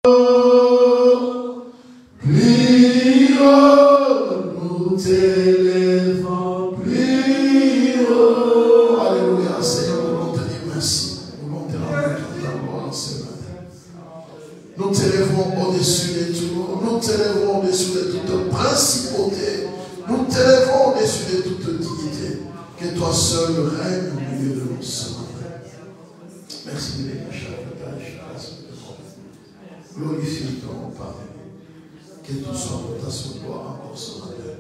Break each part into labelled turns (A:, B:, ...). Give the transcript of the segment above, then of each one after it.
A: Plus haut, nous t'élèvons, plus haut. Alléluia, Seigneur, nous voulons te dire merci. Nous voulons te rendre toute la gloire ce matin. Nous t'élèvons au-dessus de tout. Nous t'élèvons au-dessus de toute principauté. Nous t'élèvons au-dessus de toute dignité. Que toi seul règne au milieu de nous ce matin. Merci de chaque tâche. Glorifie ton Père. Que tout soit pour ta seule gloire encore ce matin.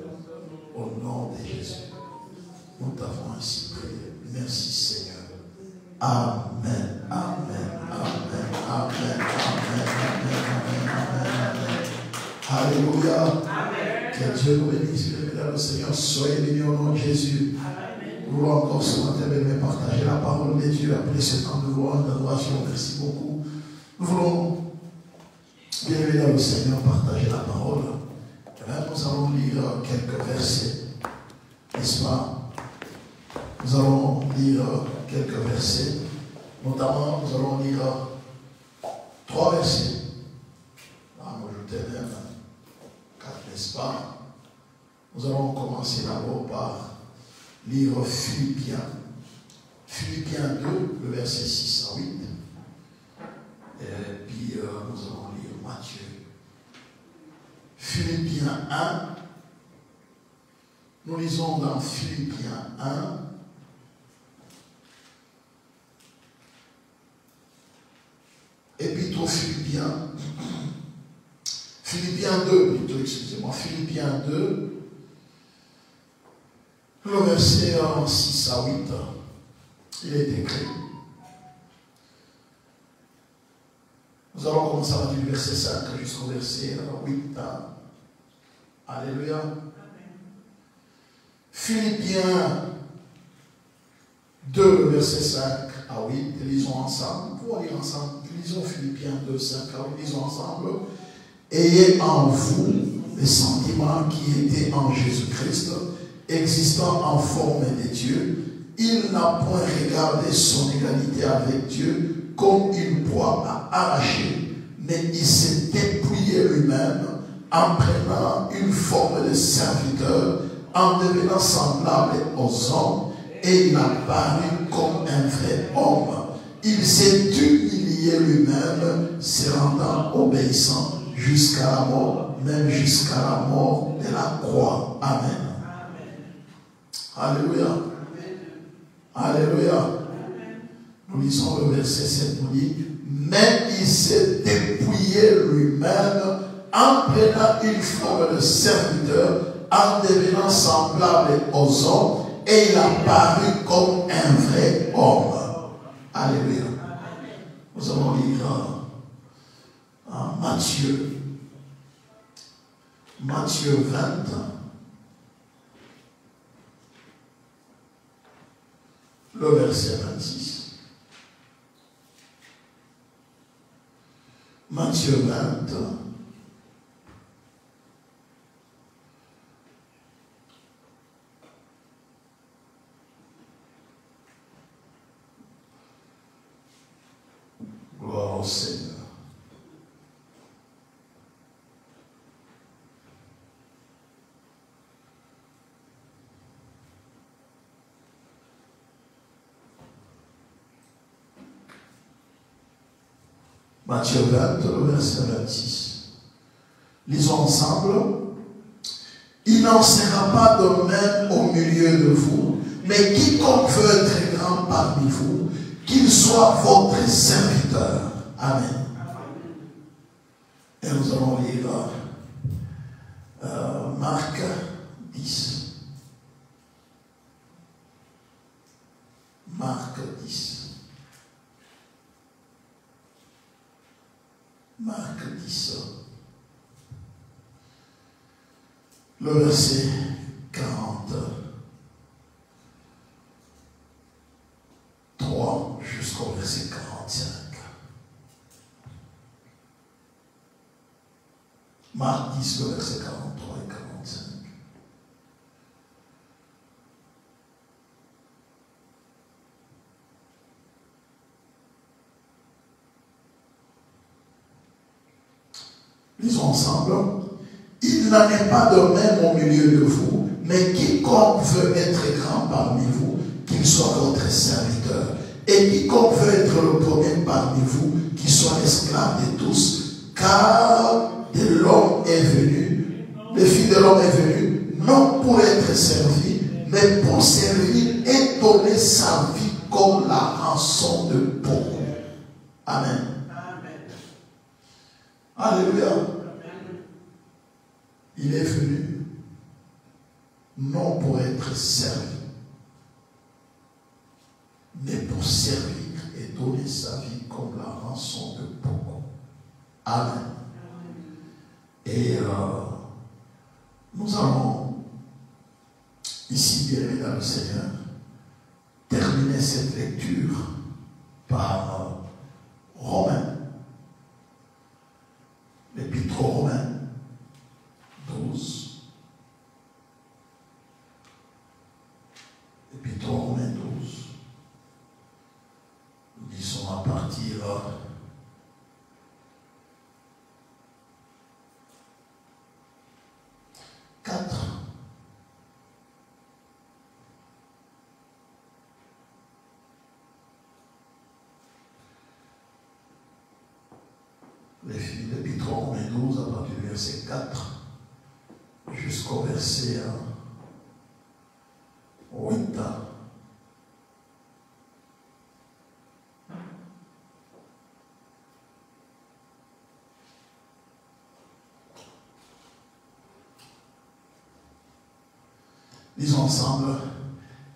A: Au nom de Jésus. Nous t'avons ainsi prié. Merci Seigneur. Amen. Amen. Amen. Amen. Amen. Amen. Amen. Alléluia. Amen. Que Dieu nous bénisse. Le Seigneur, soyez bénis au nom de Jésus. Nous voulons encore ce matin partager la parole de Dieu après ce temps de louange, d'adoration. Merci beaucoup. Nous voulons bien évidemment le Seigneur partager la parole. Et là, nous allons lire quelques versets. N'est-ce pas? Nous allons lire quelques versets. Notamment, nous allons lire 3 versets. Là, moi, je t'aime même 4, n'est-ce pas? Nous allons commencer d'abord par lire Philippiens. Philippiens 2, le verset 6 à 8. Et puis, nous allons lire Matthieu. Philippiens 1. Nous lisons dans Philippiens 1. Épître aux Philippiens. Philippiens 2, plutôt, excusez-moi. Philippiens 2. Le verset 6 à 8. Il est écrit. Nous allons commencer à partir du verset 5 jusqu'au verset 8. Alléluia. Philippiens 2, verset 5 à 8. Lisons ensemble. Nous pouvons lire ensemble. Lisons Philippiens 2, 5 à 8. Lisons ensemble. Ayez en vous les sentiments qui étaient en Jésus-Christ, existant en forme de Dieu. Il n'a point regardé son égalité avec Dieu comme une proie à arracher, mais il s'est dépouillé lui-même en prenant une forme de serviteur, en devenant semblable aux hommes, et il a paru comme un vrai homme. Il s'est humilié lui-même, se rendant obéissant jusqu'à la mort, même jusqu'à la mort de la croix. Amen. Alléluia. Alléluia. Nous lisons le verset 7, nous dit, mais il s'est dépouillé lui-même en prenant une forme de serviteur, en devenant semblable aux hommes, et il a paru comme un vrai homme. Alléluia. Nous allons lire Matthieu. Matthieu 20. Le verset 26. Matthieu 20. Gloire au Seigneur. Matthieu 20, le verset 26. Lisons ensemble. Il n'en sera pas de même au milieu de vous, mais quiconque veut être grand parmi vous, qu'il soit votre serviteur. Amen. Et nous allons lire Marc 10. Marc 10. Marc 10. Le verset 43 jusqu'au verset 45. Marc 10, le verset 43 et 45. Lisons ensemble. Il n'en est pas de même au milieu de vous, mais quiconque veut être grand parmi vous, qu'il soit votre serviteur. Et quiconque veut être le premier parmi vous, qu'il soit l'esclave de tous, car de l'homme est venu, le Fils de l'homme est venu, non pour être servi, mais pour servir et donner sa vie comme la rançon de beaucoup. Amen. Alléluia. Il est venu non pour être servi, mais pour servir et donner sa vie comme la rançon de beaucoup. Amen. Et nous allons ici, bien dans le Seigneur, terminer cette lecture par Romains, l'épître aux Romains 12. L'épître aux Romains 12. Nous lisons à partir l'épître aux Romains 12 à partir du verset 4 jusqu'au verset 8. Lisons ensemble.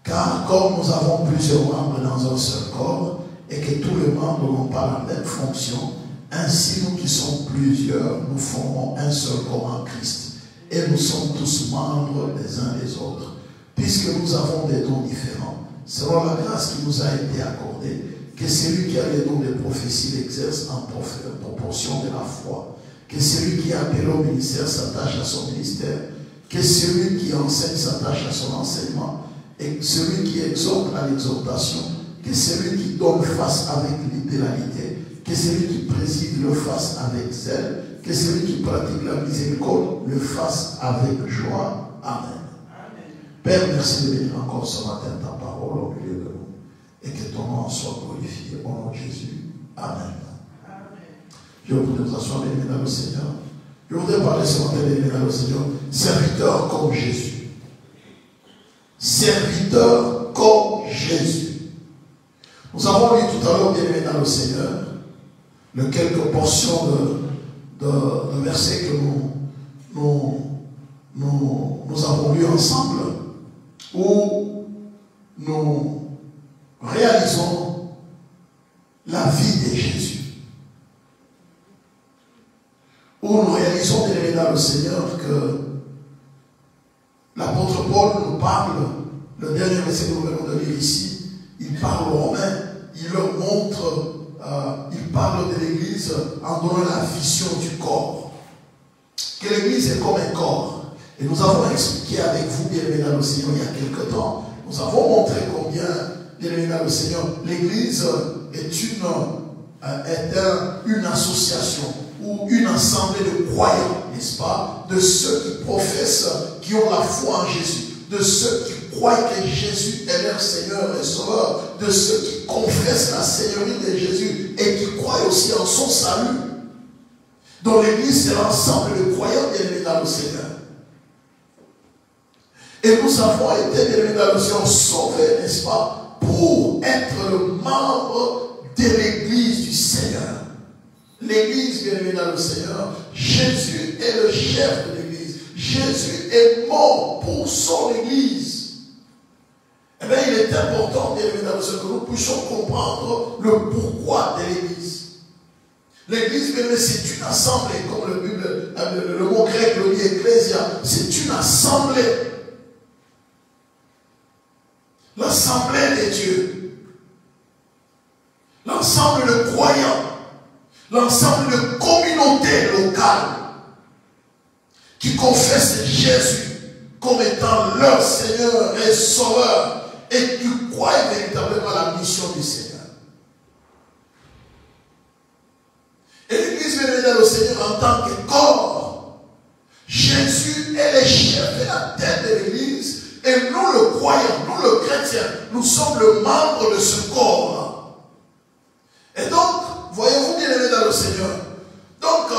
A: Car comme nous avons plusieurs membres dans un seul corps, et que tous les membres n'ont pas la même fonction, ainsi nous qui sommes plusieurs, nous formons un seul corps en Christ. Et nous sommes tous membres les uns des autres. Puisque nous avons des dons différents, selon la grâce qui nous a été accordée, que celui qui a les dons de prophétie l'exerce en proportion de la foi. Que celui qui est appelé au ministère s'attache à son ministère. Que celui qui enseigne s'attache à son enseignement. Et celui qui exhorte à l'exhortation. Que celui qui donne face avec libéralité. Que celui qui préside le fasse avec zèle. Que celui qui pratique la miséricorde le fasse avec joie. Amen. Père, merci de bénir encore ce matin ta parole au milieu de nous. Et que ton nom soit glorifié au nom de Jésus. Amen. Je vous prie de vous asseoir, bien dans le Seigneur. Je voudrais parler ce matin, bien dans le Seigneur. Serviteur comme Jésus. Serviteur comme Jésus. Nous avons lu tout à l'heure, bien dans le Seigneur, les quelques portions de versets que nous avons lus ensemble, où nous réalisons la vie de Jésus. Où nous réalisons, bien dans le Seigneur, que l'apôtre Paul nous parle, le dernier verset que nous venons de lire ici, il parle aux Romains, il leur montre, il parle de l'Église en donnant la vision du corps. Que l'Église est comme un corps. Et nous avons expliqué avec vous, bien-aimés dans le Seigneur, il y a quelque temps, nous avons montré combien, bien-aimés dans le Seigneur, l'Église est une association ou une assemblée de croyants, n'est-ce pas, de ceux qui professent, qui ont la foi en Jésus, de ceux qui croient que Jésus est leur Seigneur et Sauveur, de ceux qui confessent la Seigneurie de Jésus et qui croient aussi en son salut. Donc l'Église, c'est l'ensemble de croyants, bien-aimés dans le Seigneur. Et nous avons été, bien-aimés dans le Seigneur, sauvés, n'est-ce pas, pour être le membre de l'Église du Seigneur. L'Église, bien-aimés dans le Seigneur, Jésus est le chef de l'Église. Jésus est mort pour son Église. Eh bien, il est important, bien-aimés dans le Seigneur, que nous puissions comprendre le pourquoi de l'Église. L'Église, bien aimé, c'est une assemblée, comme le mot grec le dit, ecclésia, c'est une assemblée. L'assemblée des dieux, l'ensemble de croyants, l'ensemble de communautés locales qui confessent Jésus comme étant leur Seigneur et Sauveur et qui croient véritablement à la mission du Seigneur. Et l'église, bien aimé dans le Seigneur, en tant que corps, Jésus est le chef et la tête de l'église. Et nous, le croyant, nous, le chrétien, nous sommes le membre de ce corps. Et donc, voyez-vous, bien aimé dans le Seigneur. Donc,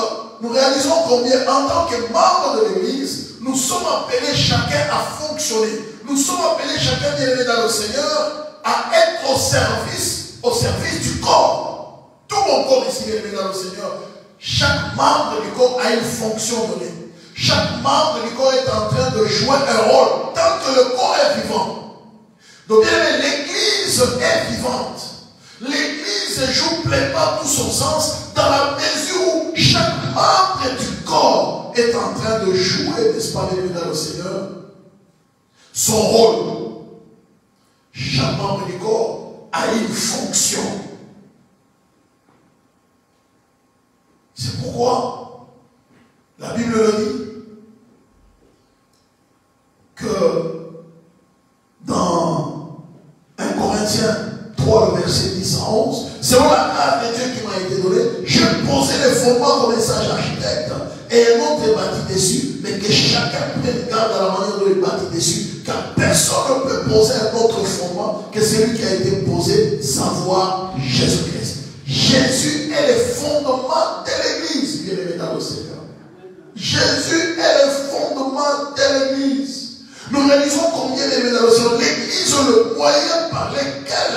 A: nous réalisons combien, en tant que membre de l'église, nous sommes appelés chacun à fonctionner. Nous sommes appelés chacun, bien aimé dans le Seigneur, à être au service du corps. Tout mon corps ici, bien aimé dans le Seigneur. Chaque membre du corps a une fonction donnée. Chaque membre du corps est en train de jouer un rôle tant que le corps est vivant. Donc, bien aimé, l'église est vivante. L'église joue pleinement tout son sens dans la mesure où chaque membre du corps est en train de jouer, n'est-ce pas, bien aimé dans le Seigneur, son rôle. Chaque membre du corps a une fonction. C'est pourquoi la Bible le dit que dans 1 Corinthiens 3, le verset 10 à 11, selon la grâce de Dieu qui m'a été donnée, je posais les fondements comme un sage architecte et un autre est bâti dessus, mais que chacun prenne garde à la manière dont il est bâti dessus, car personne ne peut poser un autre fondement que celui qui a été posé, savoir Jésus-Christ. Jésus est le fondement de l'église, bien aimé dans le Seigneur. Jésus est le fondement de l'église. Nous réalisons combien, bien aimé dans le Seigneur, l'église est le moyen par lequel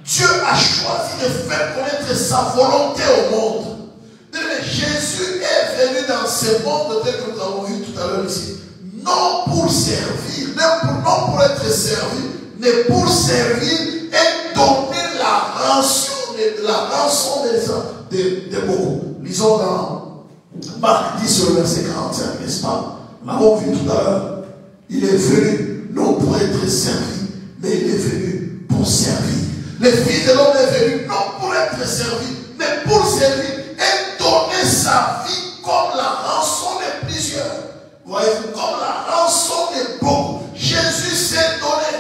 A: Dieu a choisi de faire connaître sa volonté au monde. Jésus est venu dans ce monde tel que nous avons vu tout à l'heure ici. Non pour servir, non pour être servi, mais pour servir et donner la rançon de beaucoup. Lisons dans Marc 10, le verset 45, n'est-ce pas? Nous l'avons vu tout à l'heure. Il est venu non pour être servi, mais il est venu pour servir. Le Fils de l'homme est venu non pour être servi, mais pour servir et donner sa vie comme la rançon de plusieurs. Voyez-vous, comme la rançon de beaucoup. Jésus s'est donné.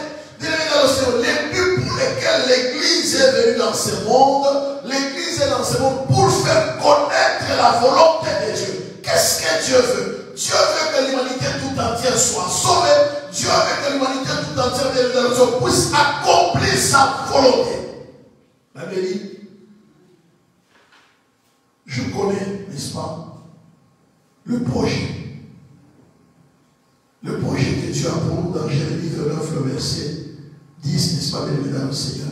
A: Les buts pour lesquels l'Église est venue dans ce monde, l'Église est dans ce monde pour faire connaître la volonté de Dieu. Qu'est-ce que Dieu veut? Dieu veut que l'humanité tout entière soit sauvée. Dieu veut que l'humanité tout entière puisse accomplir sa volonté. La Bible dit, je connais, n'est-ce pas, le projet. Le projet que Dieu a pour nous dans Jérémie 29, le verset 10, n'est-ce pas, bien dans le Seigneur.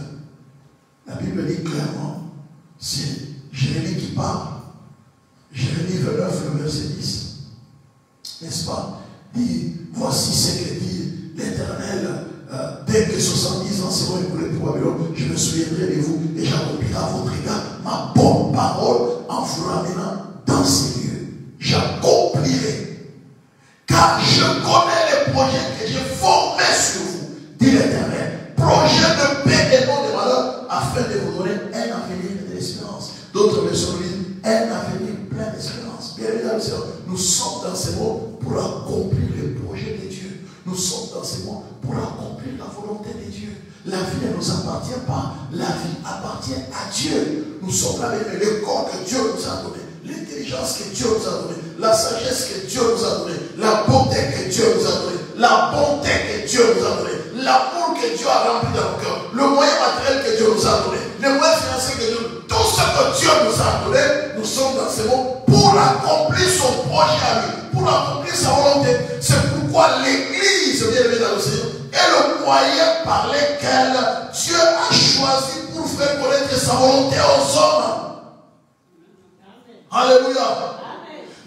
A: La Bible dit clairement, c'est Jérémie qui parle. Jérémie 29, le verset 10. N'est-ce pas? Dit, voici ce que dit l'Éternel. Dès que 70 ans seront écoulés pour Babylone, je me souviendrai de vous et j'accomplirai à votre égard ma bonne parole en vous ramenant dans ces lieux. J'accomplirai. Car je connais les projets que j'ai formés sur vous, dit l'Éternel. Projet de paix et non de malheur, afin de vous donner un avenir de l'espérance. D'autres versions disent un avenir plein d'espérance. Bien évidemment, nous sommes dans ce monde pour accomplir le projet de Dieu. Nous sommes dans ce monde pour accomplir la volonté de Dieu. La vie ne nous appartient pas. La vie appartient à Dieu. Nous sommes là, mais le corps que Dieu nous a donné, l'intelligence que Dieu nous a donnée, la sagesse que Dieu nous a donnée, la beauté que Dieu nous a donnée, la bonté que Dieu nous a donnée, l'amour que Dieu a rempli dans nos cœurs, le moyen matériel que Dieu nous a donné, les moyens financiers que Dieu nous a donné, tout ce que Dieu nous a donné, nous sommes dans ce monde pour accomplir son projet à lui, pour accomplir sa volonté. C'est pourquoi l'Église, bien aimée dans le Seigneur, est le moyen par lequel Dieu a choisi pour faire connaître sa volonté aux hommes. Alléluia.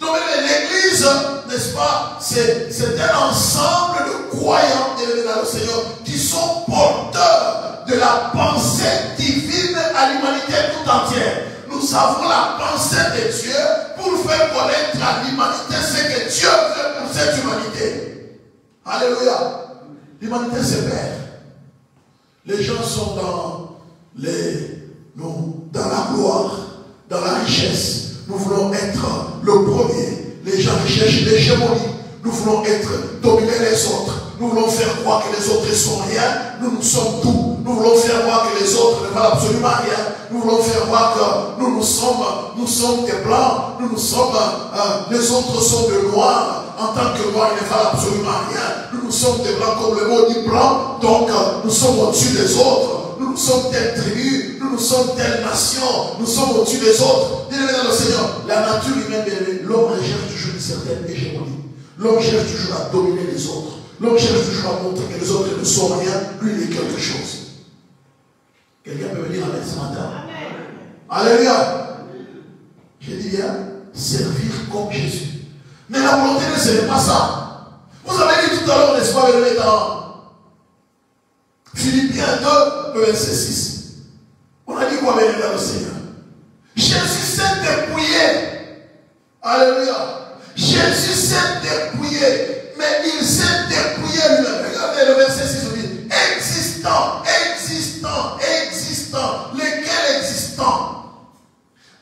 A: Donc l'Église, n'est-ce pas, c'est un ensemble de croyants, bien aimés dans le Seigneur, qui sont porteurs de la pensée divine à l'humanité tout entière. Nous avons la pensée de Dieu pour faire connaître à l'humanité ce que Dieu fait pour cette humanité. Alléluia. L'humanité se perd. Les gens sont dans la gloire, dans la richesse. Nous voulons être le premier. Les gens cherchent l'hégémonie. Nous voulons dominer les autres. Nous voulons faire croire que les autres ne sont rien. Nous sommes tout. Nous voulons faire croire que les autres ne valent absolument rien. nous voulons faire voir que nous sommes des blancs, les autres sont de noirs. En tant que noirs, il ne valent absolument rien. Nous sommes des blancs comme le mot dit blanc, donc nous sommes au-dessus des autres. Nous sommes telle tribu, nous sommes telle nation, nous sommes au-dessus des autres. Bien-aimé dans le Seigneur, la nature humaine, bien-aimé, l'homme recherche toujours une certaine hégémonie. L'homme cherche toujours à dominer les autres. L'homme cherche toujours à montrer que les autres ne sont rien, lui il est quelque chose. Quelqu'un peut me dire amen ce matin? Alléluia. Je dis bien, servir comme Jésus. Mais la volonté de Dieu, ce n'est pas ça. Vous avez dit tout à l'heure, n'est-ce pas, dans Philippiens 2, verset 6. On a dit quoi, bien dans le Seigneur? Jésus s'est dépouillé. Alléluia. Jésus s'est dépouillé. Mais il s'est dépouillé lui-même. Regardez le verset 6, on dit existant. Lesquels existants?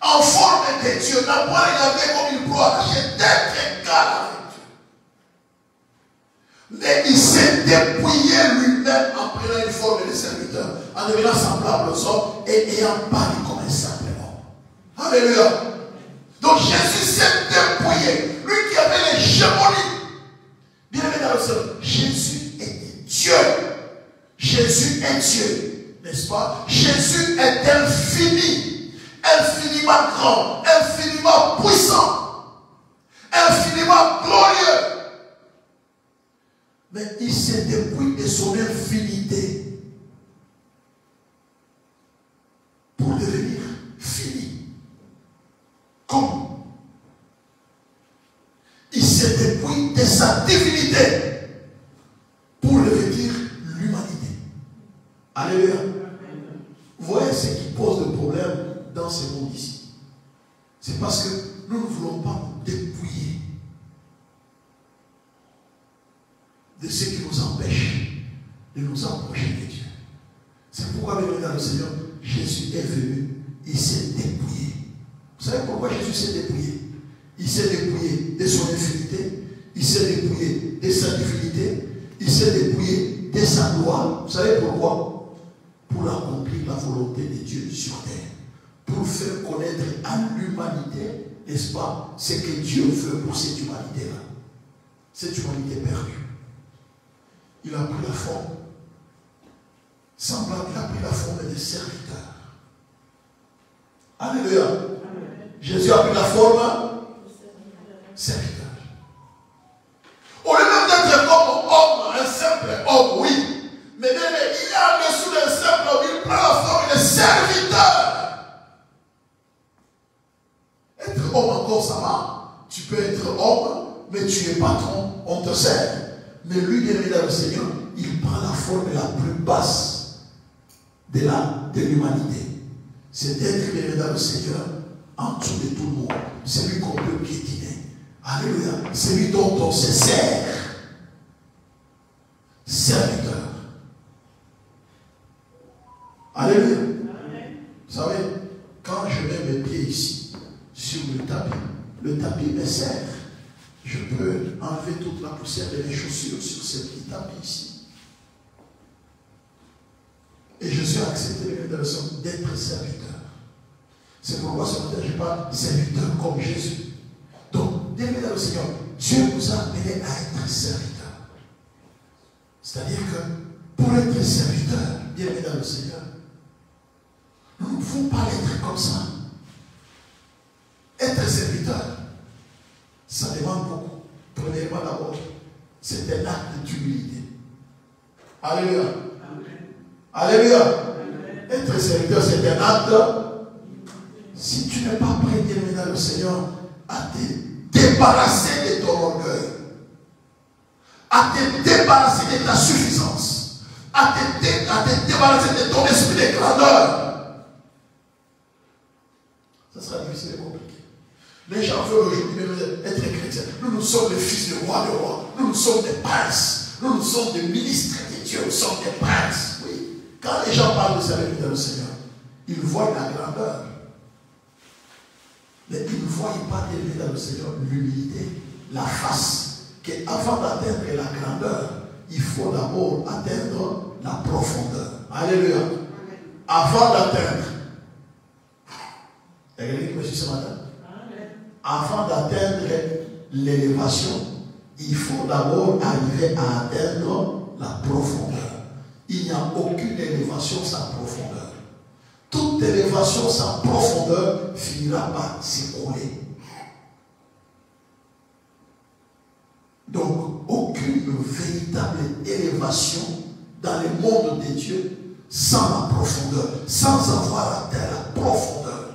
A: En forme de Dieu, n'a pas regardé comme une proie cachée d'être égal avec Dieu. Mais il s'est dépouillé lui-même en prenant une forme de serviteur, en devenant semblable aux hommes et ayant paru comme un simple homme. Alléluia. Donc Jésus s'est dépouillé. Lui qui avait l'hégémonie. Bien aimé dans le Seigneur, Jésus est Dieu. Jésus est Dieu. N'est-ce pas? Jésus est infini. Infiniment grand, infiniment puissant, infiniment glorieux. Mais il s'est dépouillé de son infinité pour devenir fini. Comment? Il s'est dépouillé de sa divinité pour devenir l'humanité. Alléluia. Vous voyez ce qui pose le problème dans ce monde ici. C'est parce que nous ne voulons pas nous dépouiller de ce qui nous empêche de nous approcher de Dieu. C'est pourquoi, bien dans le Seigneur, Jésus est venu, il s'est dépouillé. Vous savez pourquoi Jésus s'est dépouillé? Il s'est dépouillé de son infinité, il s'est dépouillé de sa divinité, il s'est dépouillé de sa gloire. Vous savez pourquoi? Pour accomplir la volonté de Dieu sur terre. Pour faire connaître à l'humanité, n'est-ce pas, ce que Dieu veut pour cette humanité-là. Cette humanité perdue. Il a pris la forme, semblable, il a pris la forme des serviteurs. Alléluia. Jésus a pris la forme serviteur. Au lieu même d'être comme homme, un simple homme, oui. Mais il est en dessous d'un simple homme, il prend la forme de serviteur. Être homme encore, ça va. Tu peux être homme, mais tu es patron, on te sert. Mais lui, bien aimé dans le Seigneur, il prend la forme la plus basse de l'humanité. C'est d'être bien aimé dans le Seigneur en dessous de tout le monde. C'est lui qu'on peut piétiner. Alléluia. C'est lui dont on se sert. Serviteur. Alléluia. Vous savez, quand je mets mes pieds ici, sur le tapis me sert. Je peux enlever toute la poussière de mes chaussures sur ce petit tapis ici. Et je suis accepté d'être serviteur. C'est pourquoi ce matin je parle serviteur comme Jésus. Donc, bien aimé dans le Seigneur, Dieu nous a appelés à être serviteur. C'est-à-dire que pour être serviteur, bien aimé dans le Seigneur, nous ne pouvons pas l'être comme ça. Être serviteur, ça demande beaucoup. Premièrement d'abord, c'est un acte d'humilité. Alléluia. Alléluia. Être serviteur, c'est un acte. Si tu n'es pas prêt, bien aimé dans le Seigneur, à te débarrasser de ton orgueil, à te débarrasser de ta suffisance, à te débarrasser de ton esprit de grandeur, ça sera difficile et compliqué. Les gens veulent aujourd'hui être chrétiens. Nous sommes les fils du roi de roi. Nous sommes des princes. Nous sommes des ministres de Dieu. Nous sommes des princes. Oui. Quand les gens parlent de servir dans le Seigneur, ils voient la grandeur. Mais ils ne voient pas élever dans le Seigneur l'humilité, la face. Qu'avant d'atteindre la grandeur, il faut d'abord atteindre la profondeur. Alléluia. Avant d'atteindre Il y a quelqu'un qui me suit ce matin? Avant d'atteindre l'élévation, il faut d'abord arriver à atteindre la profondeur. Il n'y a aucune élévation sans profondeur. Toute élévation sans profondeur finira par s'écrouler. Donc, aucune véritable élévation dans le monde de Dieu sans la profondeur, sans avoir atteint la profondeur.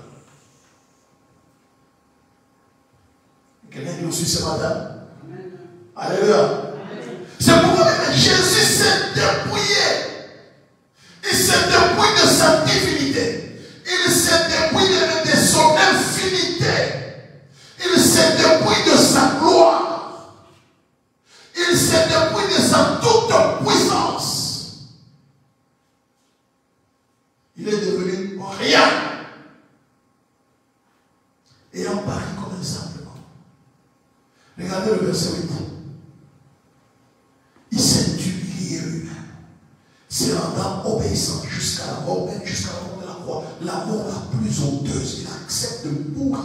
A: Quelqu'un qui nous suit ce matin? Alléluia. C'est pourquoi même Jésus s'est dépouillé. Il s'est dépouillé de sa divinité. Il s'est dépouillé de son infinité. Il s'est dépouillé de sa gloire. Il s'est dépouillé de sa toute puissance. Il est devenu rien. Et en Paris comme un simplement. Regardez le verset 8. Il s'est humilié lui-même, se rendant obéissant jusqu'à la mort, même jusqu'à la mort de la croix, la mort la plus honteuse. Il accepte de mourir.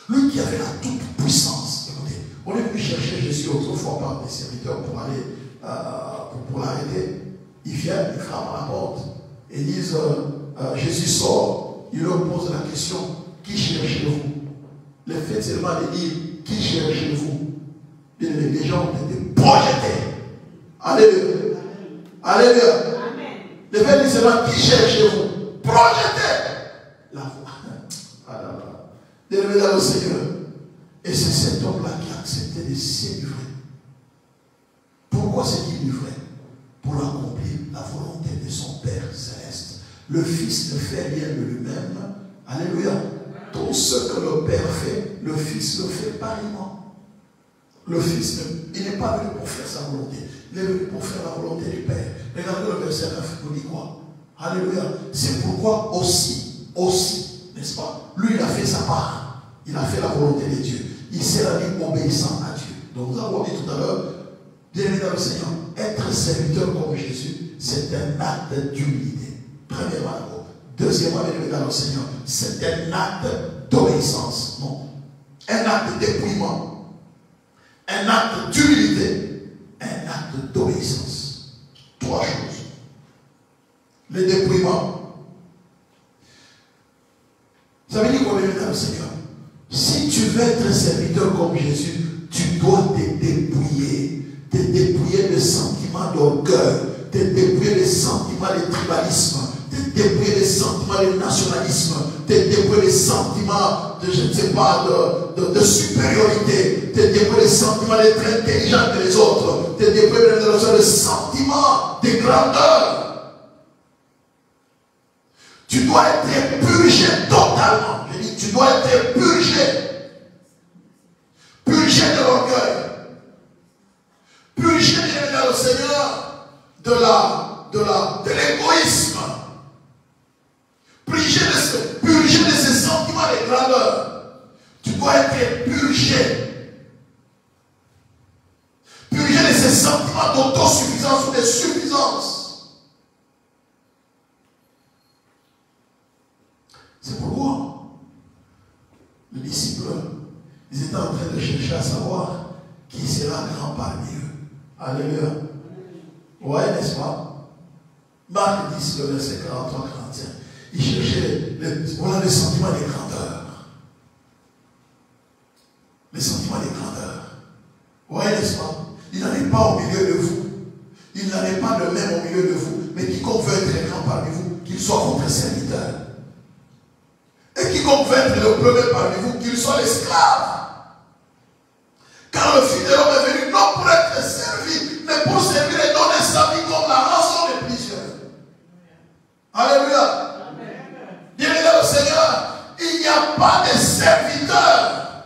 A: Lui qui avait la toute puissance. Écoutez, on est venu chercher Jésus autrefois par des serviteurs pour aller pour l'arrêter. Ils viennent, ils frappent à la porte et disent Jésus sort. Il leur pose la question, qui cherchez-vous? Le fait seulement de dire qui cherchez-vous? Les gens ont été projetés. Alléluia. Alléluia. Le fait dit seulement qui cherchez-vous? Projetés. La foi. Délevé dans le Seigneur. Et c'est cet homme-là qui a accepté de s'élivrer. Pourquoi s'est-il livré? Pour accomplir la volonté de son Père céleste. Le Fils ne fait rien de lui-même. Alléluia. Tout ce que le Père fait, le Fils le fait pareillement. Le Fils, il n'est pas venu pour faire sa volonté. Il est venu pour faire la volonté du Père. Regardez le verset 9, il nous dit quoi? Alléluia. C'est pourquoi aussi, n'est-ce pas? Lui, il a fait sa part. Il a fait la volonté de Dieu. Il s'est rendu obéissant à Dieu. Donc nous avons dit tout à l'heure, bienvenue dans le Seigneur, être serviteur comme Jésus, c'est un acte d'humilité. Premièrement, d'abord. Deuxièmement, bienvenue dans le Seigneur, c'est un acte d'obéissance. Non. Un acte de dépouillement. Un acte d'humilité. Un acte d'obéissance. Trois choses. Le dépouillement. Ça veut dire qu'on est dans le Seigneur. Si tu veux être serviteur comme Jésus, tu dois te dépouiller des sentiments d'orgueil, te dépouiller des sentiments de tribalisme, te dépouiller des sentiments de nationalisme, te dépouiller des sentiments de, je ne sais pas, de supériorité, te dépouiller des sentiments d'être intelligent que les autres, te dépouiller des sentiments de grandeur. Tu dois être purgé totalement. Je dis, tu dois être purgé. Purgé de l'orgueil. Purgé dans le Seigneur de l'égoïsme. Purgé de ces sentiments de grandeur. Tu dois être purgé. Purgé de ces sentiments d'autosuffisance ou de suffisance. C'est pourquoi les disciples, ils étaient en train de chercher à savoir qui sera grand parmi eux. Alléluia. Ouais, n'est-ce pas? Marc 10, le verset 43-45. Ils cherchaient les sentiments de grandeur. Les sentiments de grandeur. Ouais, n'est-ce pas? Il n'en est pas au milieu de vous. Il n'en est pas le même au milieu de vous. Mais quiconque veut être grand parmi vous, qu'il soit votre serviteur. Et quiconque veut être le premier parmi vous, qu'il soit l'esclave. Car le Fils de l'homme est venu non pour être servi, mais pour servir et donner sa vie comme la rançon des plusieurs. Alléluia. Bien-aimé dans le Seigneur, il n'y a pas de serviteur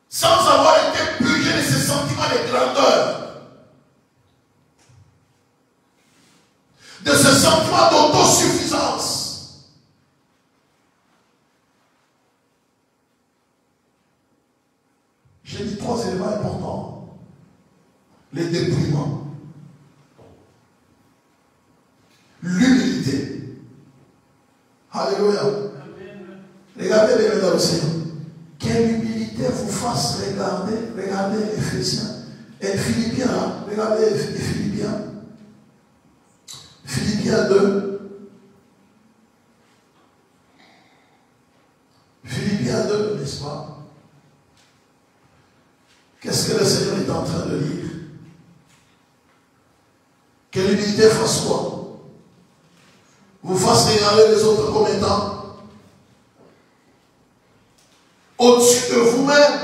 A: sans avoir été purgé de ses sentiments de grandeur. De ce sentiment d'autosuffisance. J'ai dit trois éléments importants. Les dépouillements, l'humilité Alléluia. Regardez les dans le Seigneur. Quelle humilité vous fasse regarder Éphésiens. Et Philippiens, là, regardez Philippiens. Philippiens 2. Philippiens 2, n'est-ce pas? Qu'est-ce que le Seigneur est en train de lire? Que l'humilité fasse quoi? Vous fasse regarder les autres comme étant au-dessus de vous-même.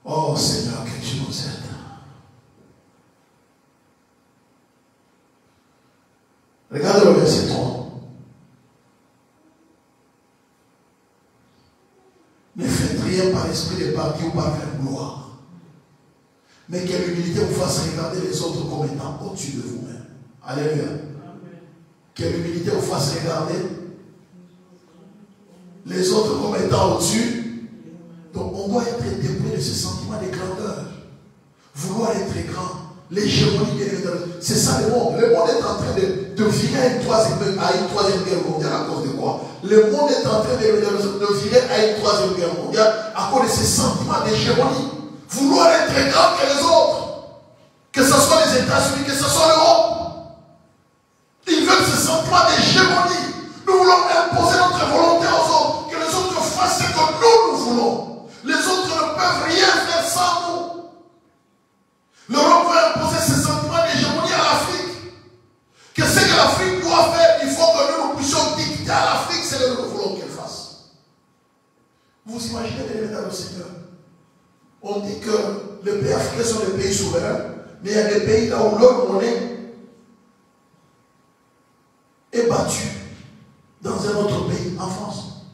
A: Oh Seigneur, que tu nous aides. Regardez le verset 3. Ne faites rien par esprit de parti ou par vaine gloire. Mais que l'humilité vous fasse regarder les autres comme étant au-dessus de vous-même. Alléluia. Que l'humilité vous fasse regarder les autres comme étant au-dessus. Donc on doit être dépouillé de ce sentiment de grandeur. Vouloir être grand. L'hégémonie de l'autre. C'est ça le monde. Le monde est en train de virer à une troisième guerre mondiale à cause de quoi? Le monde est en train de virer à une troisième guerre mondiale à cause de ce sentiment d'hégémonie. Vouloir être grand que les autres. Que ce soit les États-Unis, que ce soit l'Europe. Ils veulent ce sentiment d'hégémonie. Nous voulons imposer notre volonté aux autres. Que les autres fassent ce que nous voulons. Les autres ne peuvent rien faire sans nous. L'Europe va imposer ce sentiment d'hégémonie à l'Afrique. Que ce que l'Afrique doit faire, il faut que nous puissions dicter à l'Afrique ce que nous voulons qu'elle fasse. Vous imaginez bien dans le Seigneur. On dit que les pays africains sont des pays souverains, mais il y a des pays là où leur monnaie est battue dans un autre pays, en France.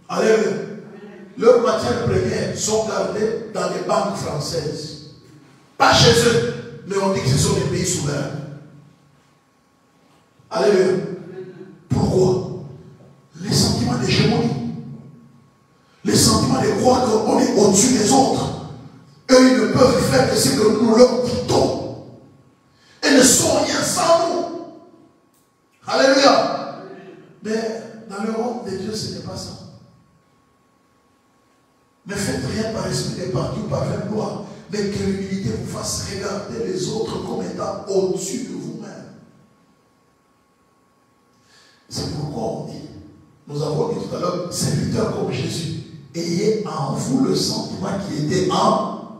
A: Alléluia. Leurs matières premières sont gardées dans les banques françaises. Pas chez eux, mais on dit que ce sont des pays souverains. Alléluia. Pourquoi? Les sentiments d'hégémonie. Les sentiments de croire qu'on est au-dessus des autres. Eux, ils ne peuvent faire que ce que nous leur dictons. Ils ne sont rien sans nous. Alléluia. Mais dans le royaume de Dieu, ce n'est pas ça. Ne faites rien par esprit de parti ou par vaine gloire, mais que l'humilité vous fasse regarder les autres comme étant au-dessus de vous-même. C'est pourquoi on dit, nous avons dit tout à l'heure, serviteurs comme Jésus, ayez en vous le sentiment qui était en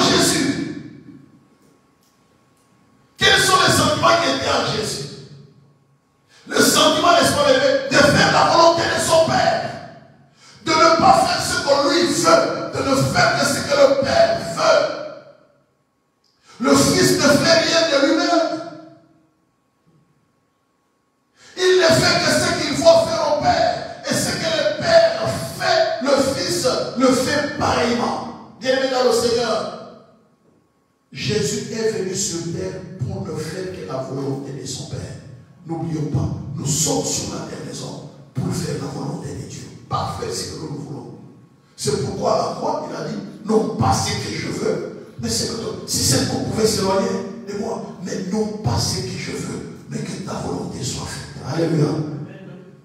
A: Jésus. Quels sont les sentiments qui étaient en Jésus? Le sentiment, n'est-ce pas, de faire la volonté de son Père. De ne pas faire ce que lui veut, de ne faire que ce que le Père veut. Le Fils ne fait rien de lui-même. Il ne fait que ce qu'il faut faire au Père. Et ce que le Père fait, le Fils le fait pareillement. Bien-aimé dans le Seigneur, Jésus est venu sur terre pour ne faire que la volonté de son Père. N'oublions pas, nous sommes sur la terre des hommes pour faire la volonté de Dieu. Pas faire ce que nous voulons. C'est pourquoi à la croix, il a dit, non pas ce que je veux, mais c'est que toi, si c'est qu'on pouvait s'éloigner de moi, mais non pas ce que je veux, mais que ta volonté soit faite. Alléluia.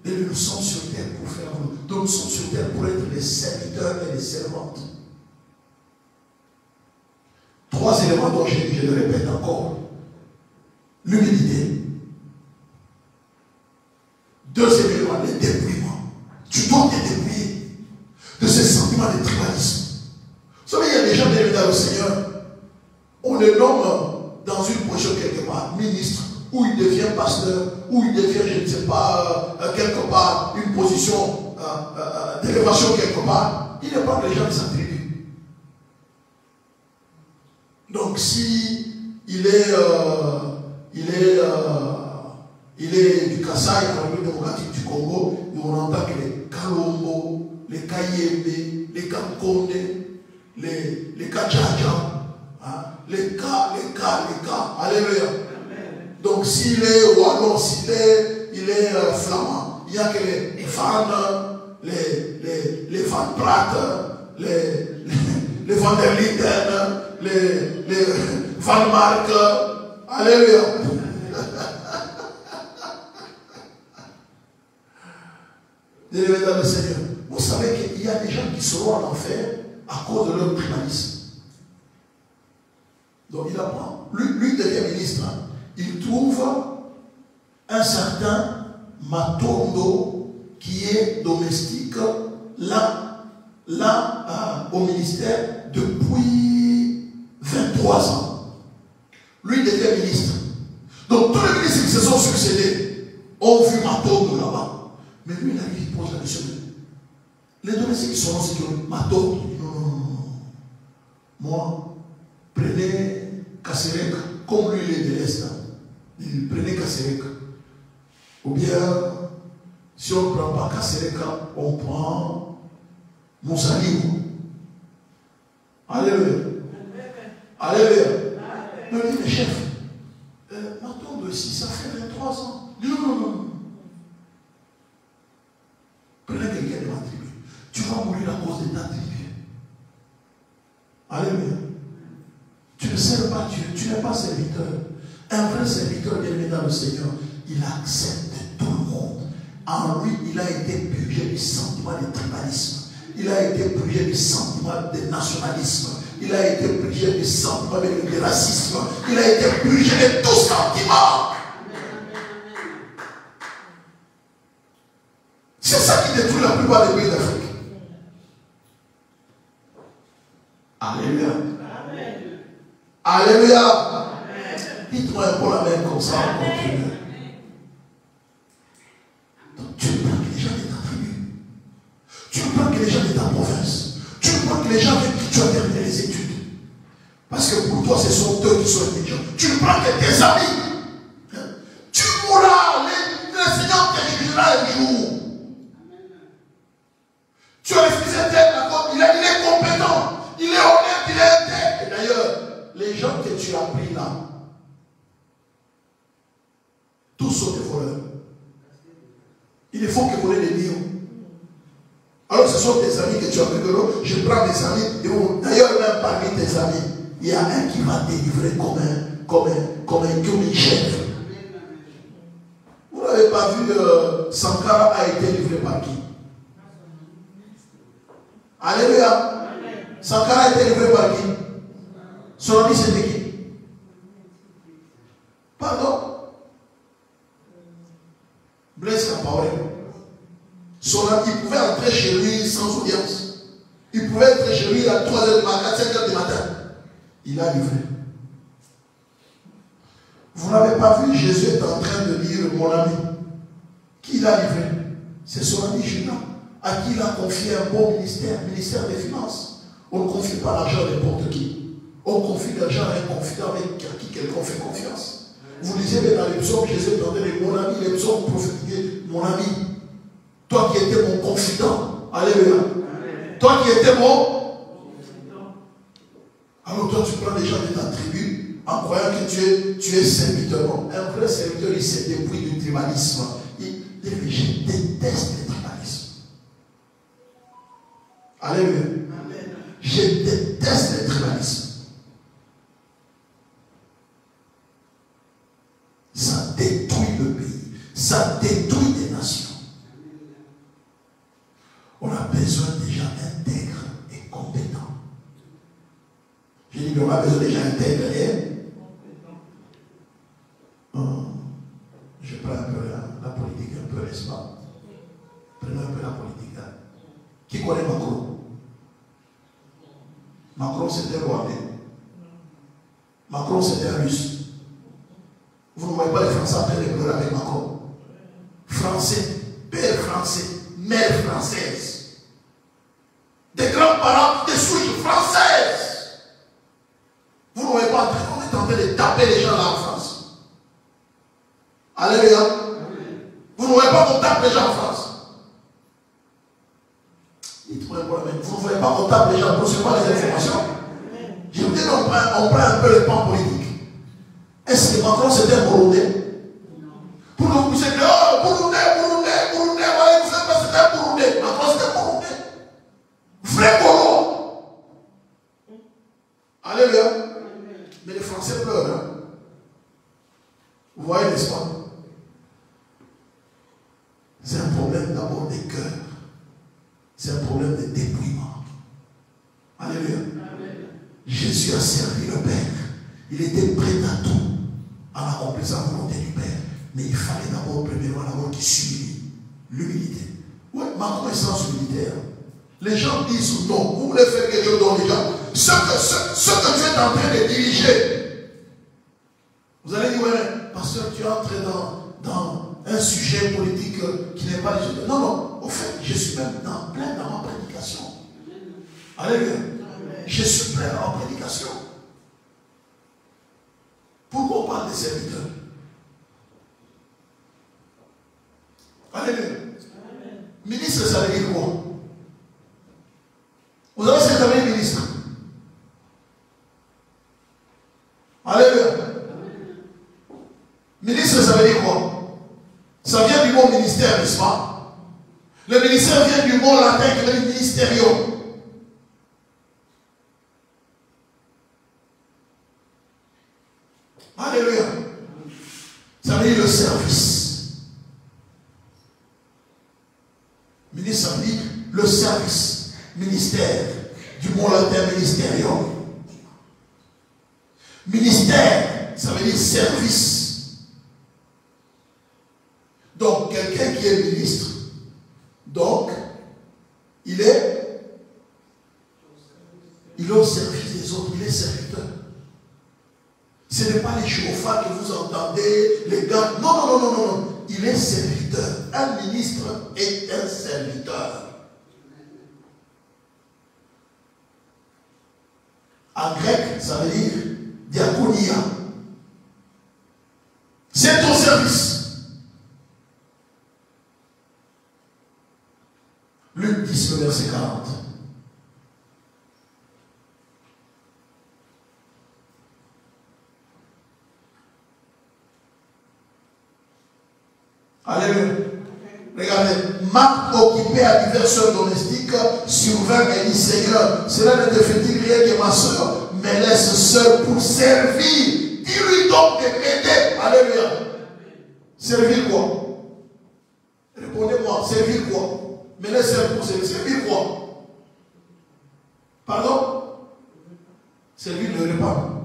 A: Et nous sommes sur terre pour faire la volonté. Donc nous sommes sur terre pour être des serviteurs et des servantes. 3 éléments dont je le répète encore. L'humilité. 2 éléments, le dépouillement. Tu dois te dépouiller de ce sentiment de tribalisme. Vous savez, il y a des gens qui dans le Seigneur. On le nomme dans une position quelque part, ministre, ou il devient pasteur, ou il devient, je ne sais pas, quelque part, une position d'élévation quelque part. Il n'est pas que les gens de sa tribu. Donc si il est du Kasaï, dans la République démocratique du Congo, et on entend que les Kalombo, les Kayembe, les Kankonde, les Kadjaja, hein, les Ka, alléluia. Donc s'il est wallon, s'il est flamand, il n'y a que les fans, les fans Pratt, les Van der Linden, les Van Mark. Alléluia. Délégué dans le Seigneur. Vous savez qu'il y a des gens qui seront en enfer à cause de leur tribalisme. Donc il apprend. Lui devient ministre. Hein. Il trouve un certain Matondo qui est domestique là au ministère depuis 23 ans. Lui devient ministre. Donc tous les ministres qui se sont succédés ont vu Matondo là-bas. Mais lui, il arrive, il pose la question. Les domestiques qui sont là, c'est que Matondo, non. Moi, prenez Kasserek, comme lui, il est de l'Est. Il prenait Kasserek. Ou bien, si on ne prend pas Kasserek, on prend Moussalimou. Alléluia. Alléluia. Mais il dit, mais chef, Matondo ici, ça fait 23 ans. Non. Prenez quelqu'un de ma tribu. Tu vas mourir à cause de ta tribu. Alléluia. Tu ne sers pas Dieu, tu n'es pas serviteur. Un vrai serviteur bien-aimé dans le Seigneur, il accepte tout le monde. En lui, il a été purgé du sentiment de tribalisme. Il a été purgé du sentiment de nationalisme. Il a été purgé du sentiment de racisme. Il a été purgé de tout sentiment. C'est ça qui détruit la plupart des pays d'Afrique. Alléluia. Amen. Alléluia. Dites-moi un peu la même comme ça. Donc tu prends que les gens de ta tribu. Tu prends que les gens de ta province. Tu prends que les gens avec qui tu as terminé les études. Parce que pour toi, ce sont eux qui sont intelligents. Tu ne prends que tes amis. Tu mourras. Le Seigneur te jugera un jour. Tu as refusé d'être d'accord, il est compétent, il est honnête, il est intègre. Et d'ailleurs, les gens que tu as pris là, tous sont des voleurs. Il faut que voler les millions. Alors ce sont tes amis que tu as pris de l'eau. Je prends mes amis, d'ailleurs même parmi tes amis, il y a un qui va délivrer comme une chèvre. Vous n'avez pas vu, Sankara a été livré par qui? Alléluia. Sankara a été livré par qui? Son ami c'était qui? Pardon? Blaise Compaoré. Son ami, il pouvait entrer chez lui sans audience. Il pouvait entrer chez lui à 3h du matin, 5h du matin. Il a livré. Vous n'avez pas vu, Jésus est en train de dire mon ami. Qui l'a livré? C'est son ami Judas, à qui il a confié un bon ministère des Finances. On ne confie pas l'argent à n'importe qui. On confie l'argent à un confident avec qui quelqu'un fait confiance. Vous lisez bien dans les psaumes, Jésus entendait mon ami, les psaumes prophétisaient mon ami. Toi qui étais mon confident. Alléluia. Toi qui étais mon. Alors toi tu prends les gens de ta tribu en croyant que tu es serviteur. Non. Un vrai serviteur, il s'est dépouillé du tribalisme. Je déteste le tribalisme. Alléluia. Je déteste le tribalisme. Ça détruit le pays. Ça détruit des nations. On a besoin des gens intègres et compétents. J'ai dit qu'on a besoin des gens intègres et compétents. Je prends un peu la politique, un peu, n'est-ce pas? Prenons un peu la politique. Hein. Qui connaît Macron? Macron, c'était rwandais. Macron, c'était un russe. Vous ne voyez pas les Français en train de pleurer avec Macron. Français, père français, mère française. Des grands-parents, des souches françaises. Vous ne voyez pas, on est en train de taper les gens là en France. Alléluia. Vous ne voyez pas qu'on tape les gens en France. Dites-moi un problème. Vous ne voyez pas qu'on tape les gens, vous ne recevez pas les informations. Je vous dis, on prend un peu le pan politique. Est-ce que Macron c'était un Burundais? Pour nous pousser, oh, Burundais. Alléluia. Mais les Français pleurent. Hein? Vous voyez, n'est-ce pas? C'est un problème d'abord des cœurs. C'est un problème de dépouillement. Alléluia. Jésus a servi le Père. Il était prêt à tout en accomplissant la volonté du Père. Mais il fallait d'abord, premièrement, qu'il s'humilie. L'humilité. Oui, ma connaissance militaire. Les gens disent non. Vous voulez faire quelque chose dans les gens. Ce que tu es en train de diriger. Vous allez dire, ouais, pasteur, tu es entré dans un sujet politique qui n'est pas les. Non, non. Au fait, je suis même plein dans ma prédication. Alléluia. Je suis plein dans ma prédication. Pourquoi on parle des serviteurs? Alléluia. Ministre, ça veut dire quoi? Vous avez ce que ça veut dire, ministre? Alléluia. Ministre, ça veut dire quoi? Ça vient du mot ministère, n'est-ce pas? Le ministère vient du mot latin qui veut dire ministérium. Alléluia. Ça veut dire le service. Ministre, ça veut dire le service. Ministère. Du mot latin ministérium. Ministère, ça veut dire service. Donc, quelqu'un qui est ministre, donc, il est au service des autres, il est serviteur. Ce n'est pas les chauffards que vous entendez, les gars. Non, non, non, non, non, non. Il est serviteur. Un ministre est un serviteur. En grec, ça veut dire diaconia. C'est ton service. Luc 10, verset 40. Alléluia. Regardez, Marc, occupé à diverses heures domestiques, survint et dit, Seigneur, cela ne te fait-il rien que ma soeur me laisse seule pour servir? Dis-lui donc de m'aider. Alléluia. Servir quoi? Répondez-moi, servir quoi? Me laisse seule pour servir. Servir quoi? Pardon? Servir le repas.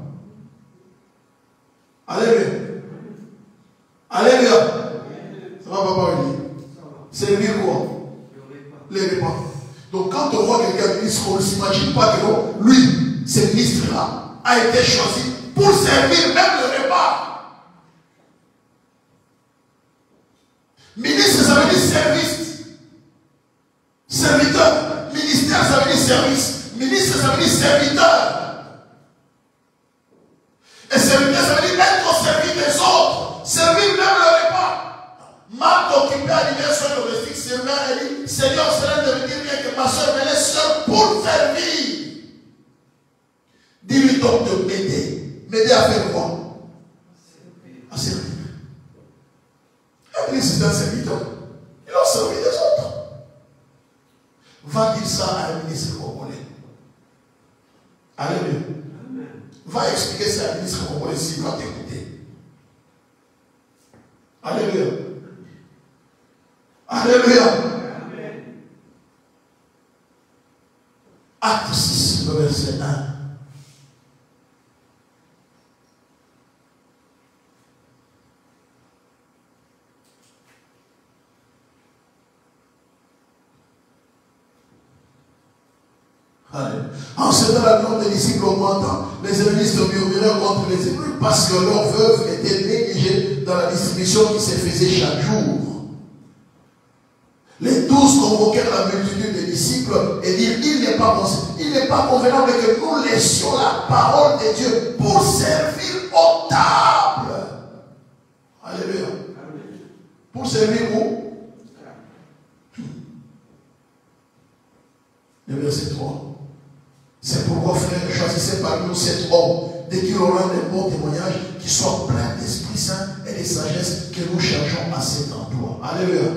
A: Alléluia. Alléluia. Ça va, papa, oui. Servir quoi? Les repas. Donc quand on voit quelqu'un ministre, on ne s'imagine pas que non, lui, ce ministre-là, a été choisi pour servir même le repas. Ministre, ça veut dire service. Serviteur. Ministère, ça veut dire service. Ministre, ça veut dire serviteur. Et serviteur, ça veut dire être au service des autres. Servir même le repas. Marc, occupé à diverses heures domestiques, servant et dit, Seigneur, cela ne veut dire rien que ma soeur me laisse seule pour servir. Dis-lui donc de m'aider. M'aider à faire quoi? À servir. Un ministre, c'est un serviteur. Il a servi des autres. Va dire ça à un ministre congolais. Alléluia. Va expliquer ça à un ministre congolais s'il va t'écouter. Alléluia. Alléluia. Acte 6, le verset 1. En ce temps, le nombre des disciples augmentant, les évangélistes murmuraient contre les Hébreux parce que leurs veuves étaient négligées dans la distribution qui se faisait chaque jour. Les 12 convoquèrent la multitude des disciples et dirent, il n'est pas convenable que nous laissions la parole de Dieu pour servir aux tables. Alléluia. Pour servir où? Le verset 3. C'est pourquoi, frère, choisissez parmi nous cet homme, dès qu'il aura des bons témoignages, qui soit plein d'Esprit Saint et de sagesse, que nous cherchons à cet endroit. Alléluia.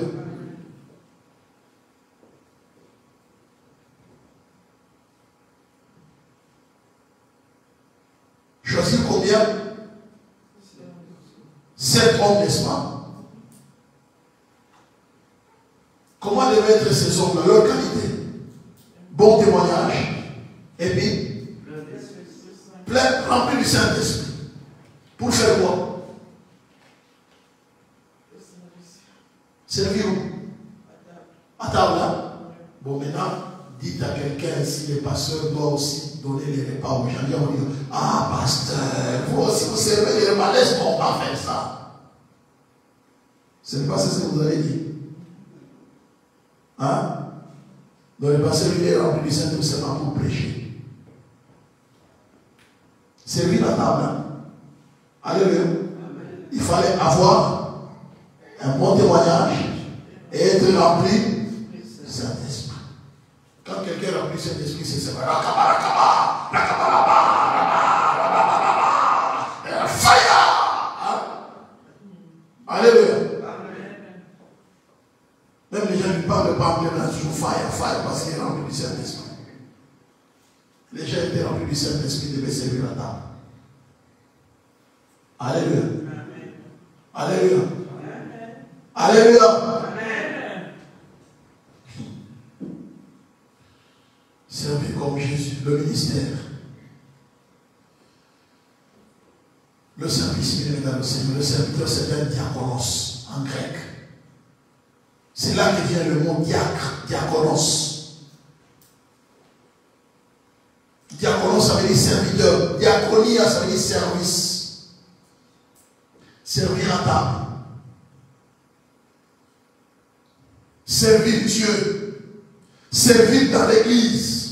A: bien, cet homme, n'est-ce pas? Comment devaient être ces hommes, leur qualité? Bon témoignage, et puis, plein, rempli du Saint-Esprit. Pour faire quoi? Servir où? À table, là. Bon, maintenant, dites à quelqu'un si les pasteurs doivent aussi donner les repas aux gens. On dit, ah, pasteur, vous aussi vous servez les repas, laisse-moi pas faire ça. Ce n'est pas ce que vous avez dit. Hein? Donc le pasteur il est rempli du Saint-Esprit seulement pour prêcher. Servir la table. Hein? Alléluia. Il fallait avoir un bon témoignage et être rempli du Saint-Esprit. Quand quelqu'un est rempli du Saint-Esprit, c'est ça. Alléluia. Même les gens qui parlent de parler dans ce jour, fire, parce qu'il est rempli du Saint-Esprit. Les gens étaient remplis du Saint-Esprit, devaient servir la table. Alléluia. Alléluia. Alléluia. Servir comme Jésus, le ministère. Le service, mesdames et messieurs, le serviteur, c'est un diaconos en grec. C'est là que vient le mot diacre, diaconos. Diaconos, ça veut dire serviteur. Diaconia, ça veut dire service. Servir à table. Servir Dieu. Servir dans l'église.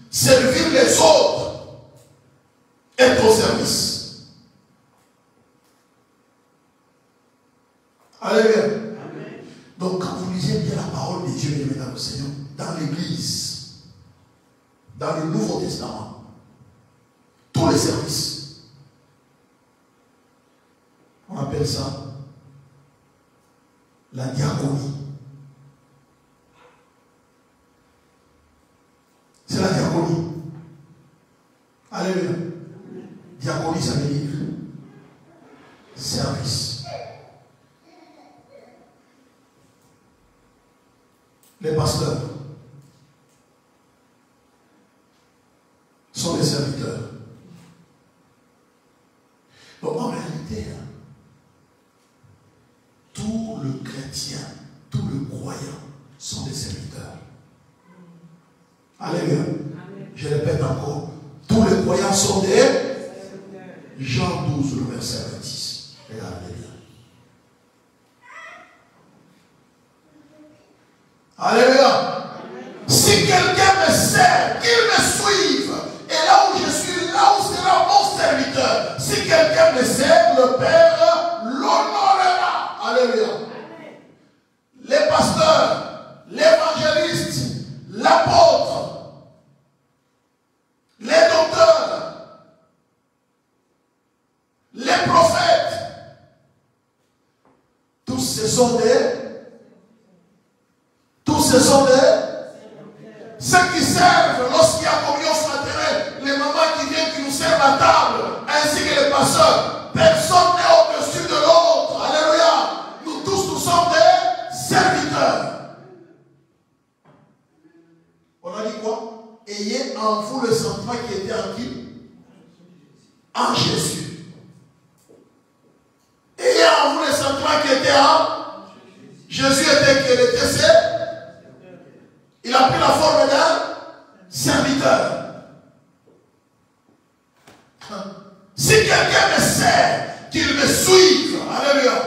A: Servir les autres. Être au service. Alléluia. Donc, quand vous lisez bien la parole de Dieu, mesdames et Seigneur, dans l'Église, dans le Nouveau Testament, tous les services, on appelle ça la diaconie. C'est la diaconie. Alléluia. Diaconie, ça veut dire service. Les pasteurs sont des serviteurs. Donc en réalité, tout le chrétien, tout le croyant sont des serviteurs. Alléluia. Je répète encore, tous les croyants sont des Jean 12, le verset 26. Regardez bien. Alléluia. Si quelqu'un me sert, qu'il me suive. Et là où je suis, là où sera mon serviteur. Si quelqu'un me sert, le Père l'honorera. Alléluia. Les pasteurs, l'évangéliste, l'apôtre, les docteurs, les prophètes, tous ce sont ceux qui servent lorsqu'il y a communion fraternelle, les mamans qui viennent, qui nous servent à table, ainsi que les pasteurs. Personne n'est au-dessus de l'autre. Alléluia. Nous tous, nous sommes des serviteurs. On a dit quoi? Ayez en vous le sentiment qui était en qui? En Jésus. Ayez en vous le sentiment qui était en Jésus. Quel était c'est? Il a pris la forme d'un serviteur. Si quelqu'un me sert, qu'il me suive. Alléluia.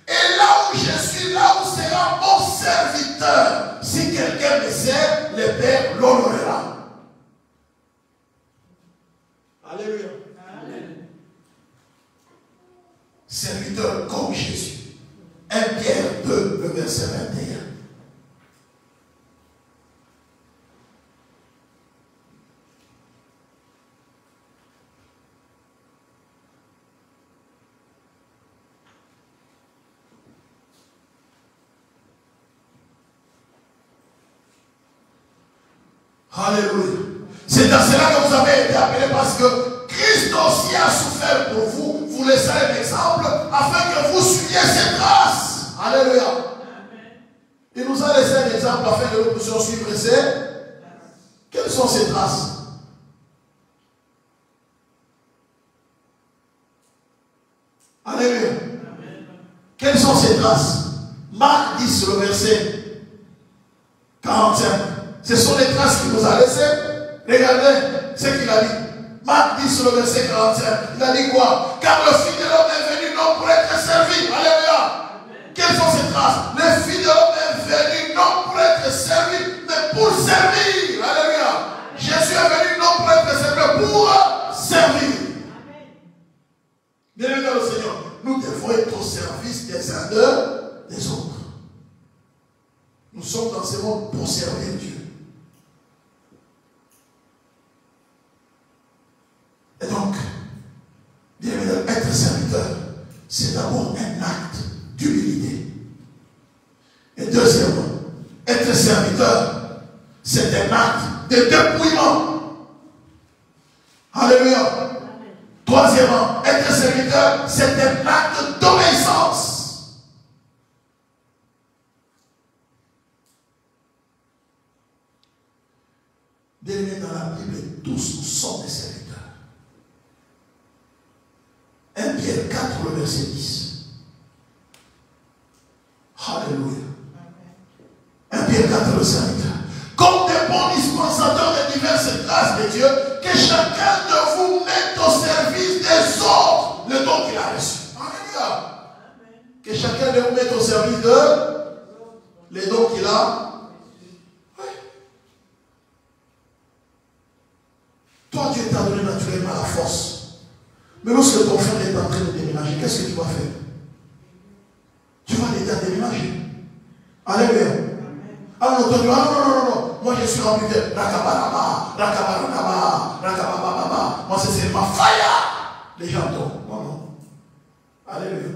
A: Et là où je suis, là où sera mon serviteur, si quelqu'un me sert, le Père l'honorera. Alléluia. Serviteur comme Jésus. 1 Pierre 2, le verset 21. Alléluia. C'est à cela que vous avez été appelés parce que Christ aussi a souffert pour vous, vous laissez un exemple afin que vous suiviez ses traces. Alléluia. Il nous a laissé un exemple afin que nous puissions suivre ses. Quelles sont ces traces? Alléluia. Quelles sont ces traces? Marc 10, le verset 45. Ce sont les traces qu'il nous a laissées. Regardez ce qu'il a dit. Marc 10, le verset 45. Il a dit quoi? Car le Fils de l'homme est venu non pour être servi. Alléluia. Quelles sont ces traces? Le Fils de l'homme est venu non pour être servi, mais pour servir. Alléluia. Jésus est venu non pour être servi, mais pour servir. Bien-aimés dans le Seigneur, nous devons être au service des uns des autres. Nous sommes dans ce monde pour servir Dieu. Et donc, bien-aimés, être serviteur, c'est d'abord un acte d'humilité. Et deuxièmement, être serviteur, c'est un acte de dépouillement. Alléluia. Troisièmement, être serviteur, c'est un acte d'obéissance. Bien-aimés, dans la Bible, tous nous sommes des serviteurs. 1 Pierre 4, le verset 10. Alléluia. 1 Pierre 4, le serviteur. Comme des bons dispensateurs de diverses grâces de Dieu, que chacun de vous mette au service des autres le don qu'il a reçu. Alléluia. Que chacun de vous mette au service de les dons qu'il a. Oui. Toi, Dieu t'a donné naturellement la force. Mais lorsque ton frère est en train de déménager, qu'est-ce que tu vas faire? Tu vas l'aider à déménager. Alléluia. Ah non, non. Moi je suis rempli de rakabarama. Moi c'est seulement fire. Les gens tombent. Non. Alléluia.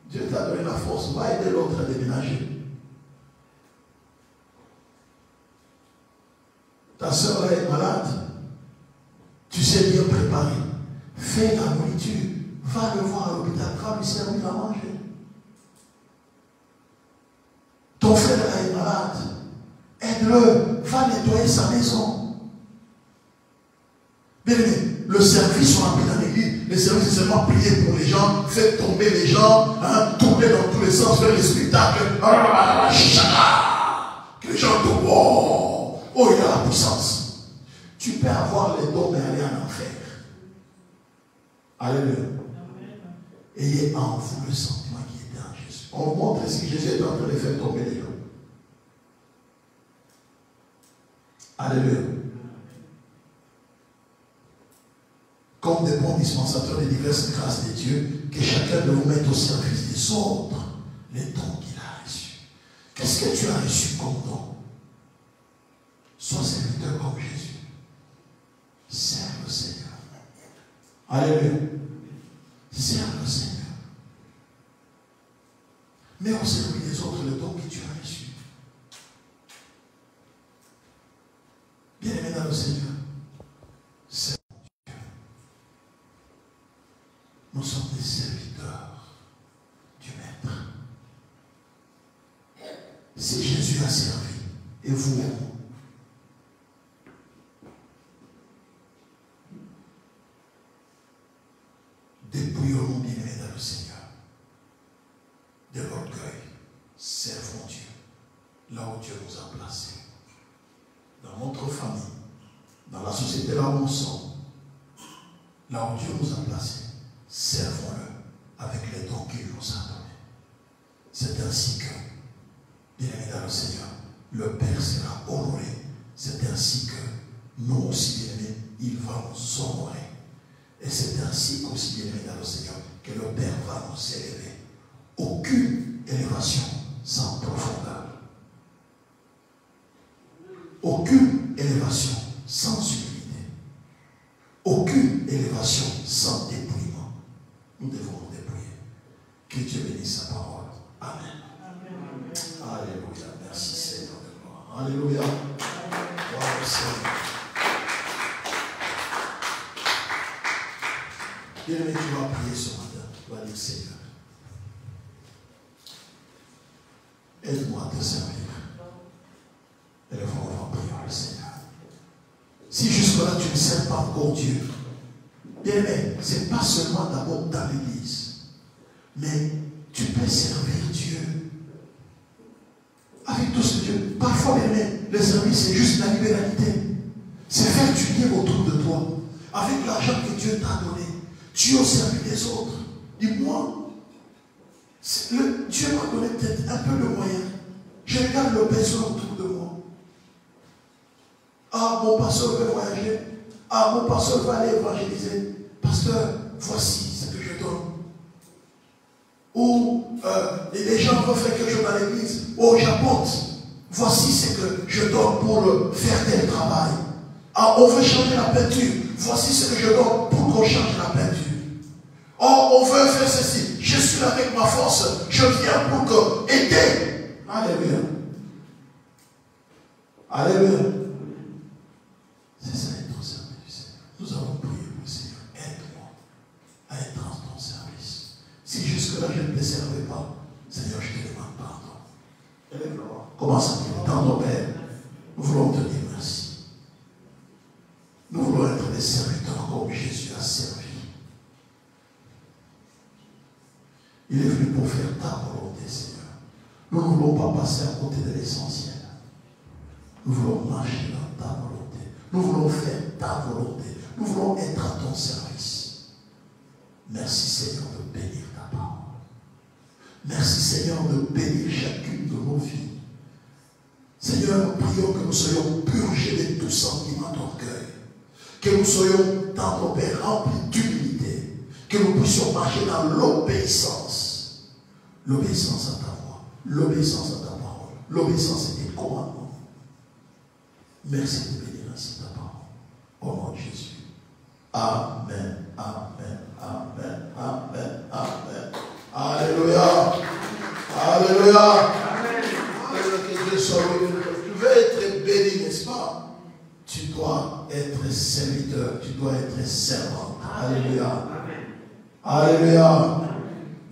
A: Dieu t'a donné la force. Va aider l'autre à déménager. Ta soeur est malade. Tu sais bien préparer. Fais la nourriture. Va le voir à l'hôpital. Va lui servir à manger. Ton frère est malade. Aide-le. Va nettoyer sa maison. Bien aimé, le service on appelle dans l'église. Le service c'est seulement prier pour les gens, faire tomber les gens, tourner dans tous les sens, faire les spectacles. Que les gens tombent. Oh, il a la puissance. Tu peux avoir les dons mais aller en enfer. Alléluia. Ayez en vous le sentiment qui était en Jésus. On montre ici que Jésus est en train de faire tomber les gens. Alléluia. Comme des bons dispensateurs des diverses grâces de Dieu, que chacun de vous mette au service des autres les dons qu'il a reçus. Qu'est-ce que tu as reçu comme don? Sois serviteur comme Jésus. Serve le Seigneur. Alléluia. Serve le Seigneur. Mets au service des autres le don que tu as reçu. Bien-aimé dans le Seigneur, c'est Dieu. Nous sommes des serviteurs du Maître. Si Jésus a servi, et vous, dépouillons-nous, bien-aimés dans le Seigneur, de l'orgueil. Servons Dieu là où Dieu nous a placés. Dans notre famille, dans la société là où nous sommes, là où Dieu nous a placés, servons-le avec les dons qu'il nous a donnés. C'est ainsi que, bien-aimés dans le Seigneur, le Père sera honoré. C'est ainsi que nous aussi, bien-aimés, il va nous honorer. Et c'est ainsi qu'aussi, bien-aimés dans le Seigneur, que le Père va nous élever. Aucune élévation sans profondeur. Aucune élévation sans humilité. Aucune élévation sans dépouillement. Nous devons nous dépouiller. Que Dieu bénisse sa parole. Amen. Amen. Alléluia. Merci Seigneur de gloire. Alléluia. Gloire au Seigneur. Bien-aimé, tu vas prier ce matin. Tu vas dire, Seigneur, aide-moi à te servir. Et le frère va prier le Seigneur. Si jusque-là tu ne sers pas encore Dieu, bien-aimé, ce n'est pas seulement d'abord dans l'église, mais tu peux servir Dieu avec tout ce que Dieu. Parfois, bien-aimé, le service c'est juste la libéralité. C'est faire du bien autour de toi. Avec l'argent que Dieu t'a donné, tu es au service des autres. Dis-moi, Dieu m'a donné peut-être un peu de moyens. Je regarde le besoin autour de moi. Ah, mon pasteur veut voyager. Ah, mon pasteur veut aller évangéliser. Pasteur, voici ce que je donne. Ou les gens veulent faire quelque chose dans l'église. Oh, j'apporte. Voici ce que je donne pour faire tel travail. Ah, on veut changer la peinture. Voici ce que je donne pour qu'on change la peinture. Oh, on veut faire ceci. Je suis là avec ma force. Je viens pour aider. Alléluia. Alléluia. C'est ça être au service du Seigneur. Nous avons prié pour le Seigneur. Aide-moi à être dans ton service. Si jusque-là je ne te servais pas, Seigneur, je te demande pardon. Commence à prier. Dans nos pères, nous voulons te dire merci. Nous voulons être des serviteurs comme Jésus a servi. Il est venu pour faire ta volonté, Seigneur. Nous ne voulons pas passer à côté de l'essentiel. Nous voulons marcher dans ta volonté. Nous voulons faire ta volonté. Nous voulons être à ton service. Merci, Seigneur, de bénir ta parole. Merci, Seigneur, de bénir chacune de nos vies. Seigneur, nous prions que nous soyons purgés de tout sentiment d'orgueil. Que nous soyons dans nos pères remplis d'humilité. Que nous puissions marcher dans l'obéissance. L'obéissance à ta voix. L'obéissance à ta parole. L'obéissance à tes commandements. Merci de bénir ainsi ta parole. Au nom de Jésus. Amen. Amen. Amen. Amen. Amen. Alléluia. Alléluia. Que Dieu soit béni. Tu veux être béni, n'est-ce pas? Tu dois être serviteur. Tu dois être servant. Alléluia. Alléluia.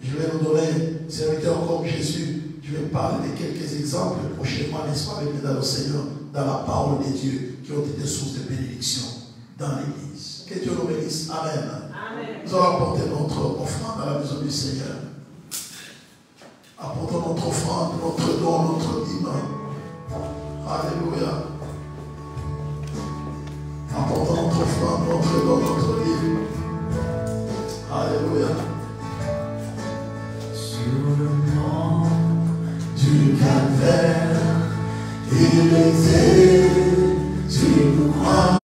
A: Je vais nous donner serviteur comme Jésus. Je vais parler de quelques exemples prochainement, n'est-ce pas, avec le Seigneur, dans la parole de Dieu, qui ont été source de bénédiction dans l'Église. Que Dieu nous bénisse. Amen. Amen. Nous allons apporter notre offrande à la maison du Seigneur. Apportons notre offrande, notre don, notre dîme. Alléluia. Apportons notre offrande, notre don, notre dîme. Alléluia. Sur le mont du calvaire, il était, tu nous crois.